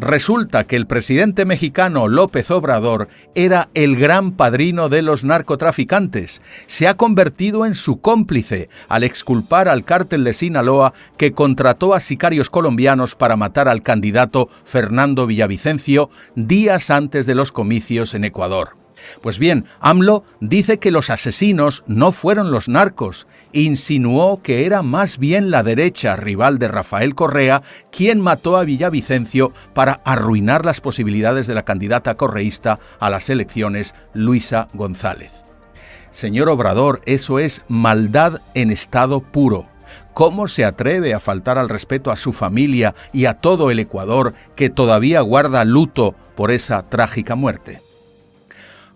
Resulta que el presidente mexicano López Obrador era el gran padrino de los narcotraficantes. Se ha convertido en su cómplice al exculpar al cártel de Sinaloa, que contrató a sicarios colombianos para matar al candidato Fernando Villavicencio días antes de los comicios en Ecuador. Pues bien, AMLO dice que los asesinos no fueron los narcos. Insinuó que era más bien la derecha, rival de Rafael Correa, quien mató a Villavicencio para arruinar las posibilidades de la candidata correísta a las elecciones, Luisa González. Señor Obrador, eso es maldad en estado puro. ¿Cómo se atreve a faltar al respeto a su familia y a todo el Ecuador, que todavía guarda luto por esa trágica muerte?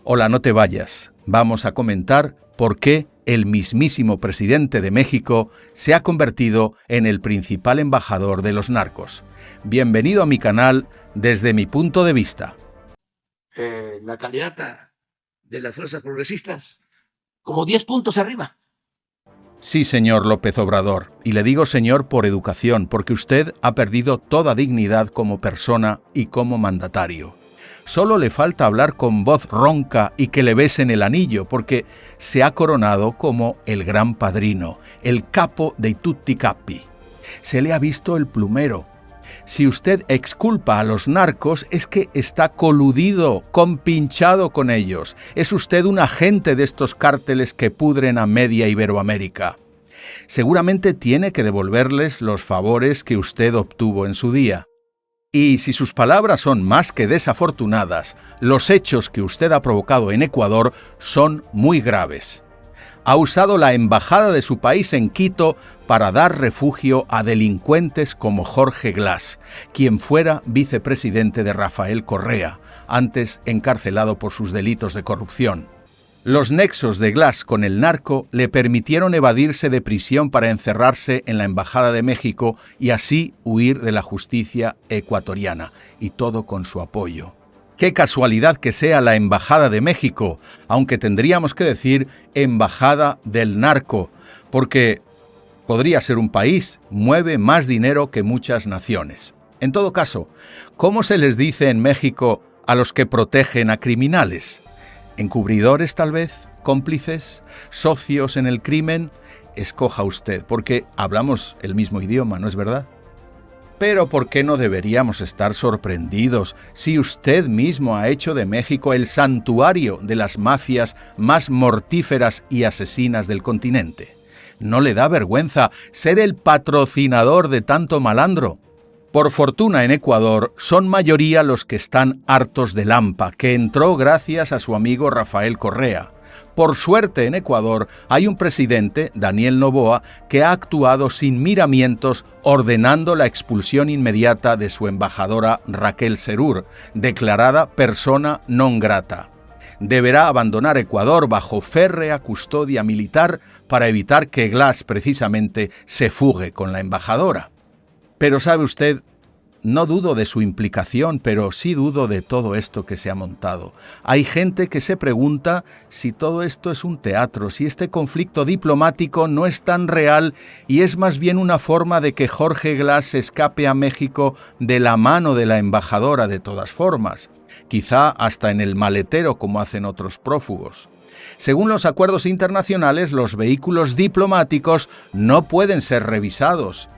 Hola, no te vayas. Vamos a comentar por qué el mismísimo presidente de México se ha convertido en el principal embajador de los narcos. Bienvenido a mi canal desde mi punto de vista. La candidata de las fuerzas progresistas, como 10 puntos arriba. Sí, señor López Obrador, y le digo señor por educación, porque usted ha perdido toda dignidad como persona y como mandatario. Solo le falta hablar con voz ronca y que le besen el anillo, porque se ha coronado como el gran padrino, el capo de tutti capi. Se le ha visto el plumero. Si usted exculpa a los narcos, es que está coludido, compinchado con ellos. Es usted un agente de estos cárteles que pudren a media Iberoamérica. Seguramente tiene que devolverles los favores que usted obtuvo en su día. Y si sus palabras son más que desafortunadas, los hechos que usted ha provocado en Ecuador son muy graves. Ha usado la embajada de su país en Quito para dar refugio a delincuentes como Jorge Glas, quien fuera vicepresidente de Rafael Correa, antes encarcelado por sus delitos de corrupción. Los nexos de Glas con el narco le permitieron evadirse de prisión para encerrarse en la Embajada de México y así huir de la justicia ecuatoriana, y todo con su apoyo. Qué casualidad que sea la Embajada de México, aunque tendríamos que decir Embajada del Narco, porque podría ser un país, mueve más dinero que muchas naciones. En todo caso, ¿cómo se les dice en México a los que protegen a criminales? ¿Encubridores tal vez? ¿Cómplices? ¿Socios en el crimen? Escoja usted, porque hablamos el mismo idioma, ¿no es verdad? Pero ¿por qué no deberíamos estar sorprendidos si usted mismo ha hecho de México el santuario de las mafias más mortíferas y asesinas del continente? ¿No le da vergüenza ser el patrocinador de tanto malandro? Por fortuna en Ecuador son mayoría los que están hartos del AMPA, que entró gracias a su amigo Rafael Correa. Por suerte en Ecuador hay un presidente, Daniel Noboa, que ha actuado sin miramientos ordenando la expulsión inmediata de su embajadora Raquel Serur, declarada persona non grata. Deberá abandonar Ecuador bajo férrea custodia militar para evitar que Glas precisamente se fugue con la embajadora. Pero sabe usted, no dudo de su implicación, pero sí dudo de todo esto que se ha montado. Hay gente que se pregunta si todo esto es un teatro, si este conflicto diplomático no es tan real y es más bien una forma de que Jorge Glas escape a México de la mano de la embajadora de todas formas, quizá hasta en el maletero como hacen otros prófugos. Según los acuerdos internacionales, los vehículos diplomáticos no pueden ser revisados.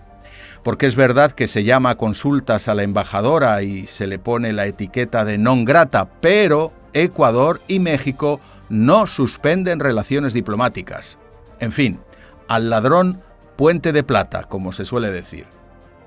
Porque es verdad que se llama a consultas a la embajadora y se le pone la etiqueta de non grata, pero Ecuador y México no suspenden relaciones diplomáticas. En fin, al ladrón puente de plata, como se suele decir.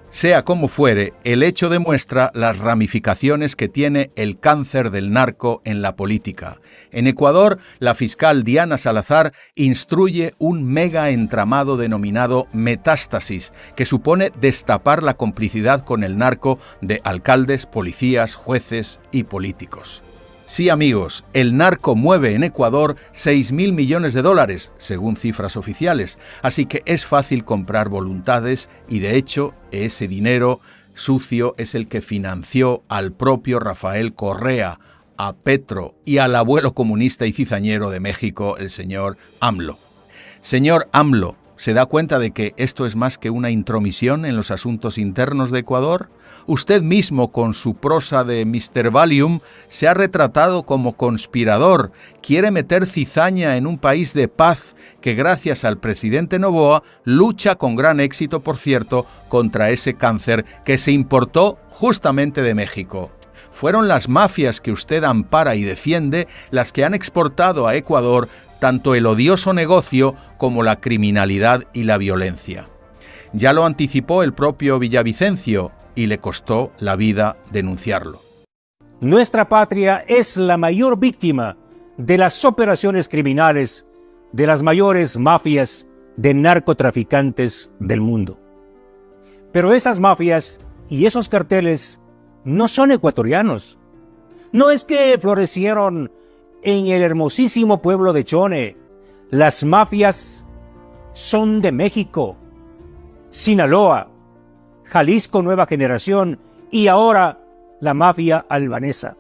Sea como fuere, el hecho demuestra las ramificaciones que tiene el cáncer del narco en la política. En Ecuador, la fiscal Diana Salazar instruye un mega entramado denominado Metástasis, que supone destapar la complicidad con el narco de alcaldes, policías, jueces y políticos. Sí, amigos, el narco mueve en Ecuador 6.000 millones de dólares, según cifras oficiales, así que es fácil comprar voluntades y, de hecho, ese dinero sucio es el que financió al propio Rafael Correa, a Petro y al abuelo comunista y cizañero de México, el señor AMLO. Señor AMLO, ¿Se da cuenta de que esto es más que una intromisión en los asuntos internos de Ecuador? Usted mismo, con su prosa de Mr. Valium, se ha retratado como conspirador. Quiere meter cizaña en un país de paz que, gracias al presidente Noboa, lucha con gran éxito, por cierto, contra ese cáncer que se importó justamente de México. Fueron las mafias que usted ampara y defiende las que han exportado a Ecuador tanto el odioso negocio como la criminalidad y la violencia. Ya lo anticipó el propio Villavicencio y le costó la vida denunciarlo. Nuestra patria es la mayor víctima de las operaciones criminales de las mayores mafias de narcotraficantes del mundo. Pero esas mafias y esos carteles no son ecuatorianos. No es que florecieron en el hermosísimo pueblo de Chone. Las mafias son de México, Sinaloa, Jalisco Nueva Generación y ahora la mafia albanesa.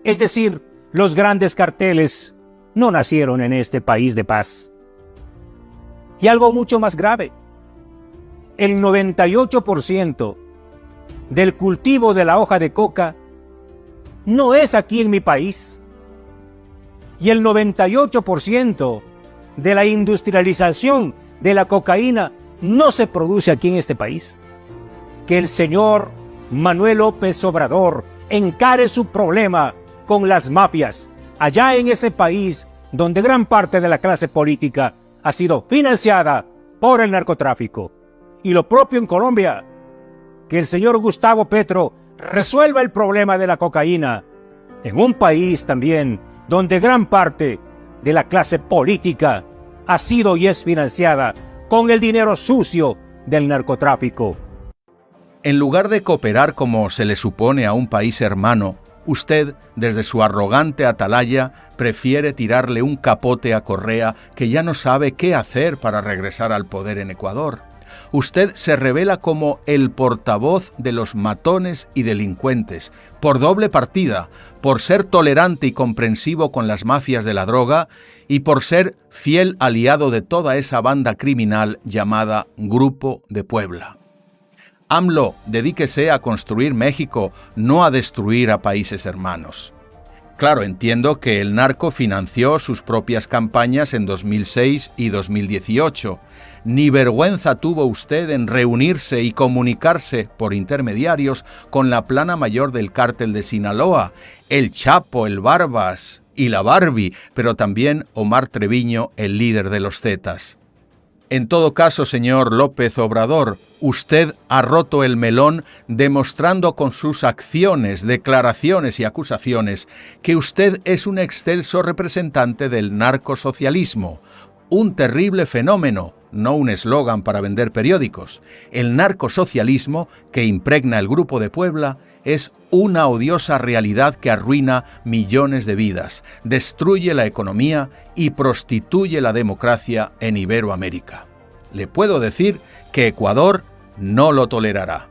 Es decir, los grandes carteles no nacieron en este país de paz. Y algo mucho más grave, el 98% del cultivo de la hoja de coca no es aquí en mi país. Y el 98% de la industrialización de la cocaína no se produce aquí en este país. Que el señor Manuel López Obrador encare su problema con las mafias allá en ese país donde gran parte de la clase política ha sido financiada por el narcotráfico. Y lo propio en Colombia, que el señor Gustavo Petro resuelva el problema de la cocaína en un país también donde gran parte de la clase política ha sido y es financiada con el dinero sucio del narcotráfico. En lugar de cooperar como se le supone a un país hermano, usted, desde su arrogante atalaya, prefiere tirarle un capote a Correa, que ya no sabe qué hacer para regresar al poder en Ecuador. Usted se revela como el portavoz de los matones y delincuentes, por doble partida, por ser tolerante y comprensivo con las mafias de la droga y por ser fiel aliado de toda esa banda criminal llamada Grupo de Puebla. AMLO, dedíquese a construir México, no a destruir a países hermanos. Claro, entiendo que el narco financió sus propias campañas en 2006 y 2018. Ni vergüenza tuvo usted en reunirse y comunicarse por intermediarios con la plana mayor del cártel de Sinaloa, el Chapo, el Barbas y la Barbie, pero también Omar Treviño, el líder de los Zetas. En todo caso, señor López Obrador, usted ha roto el melón demostrando con sus acciones, declaraciones y acusaciones que usted es un excelso representante del narcosocialismo, un terrible fenómeno, no un eslogan para vender periódicos. El narcosocialismo que impregna el Grupo de Puebla es una odiosa realidad que arruina millones de vidas, destruye la economía y prostituye la democracia en Iberoamérica. Le puedo decir que Ecuador no lo tolerará.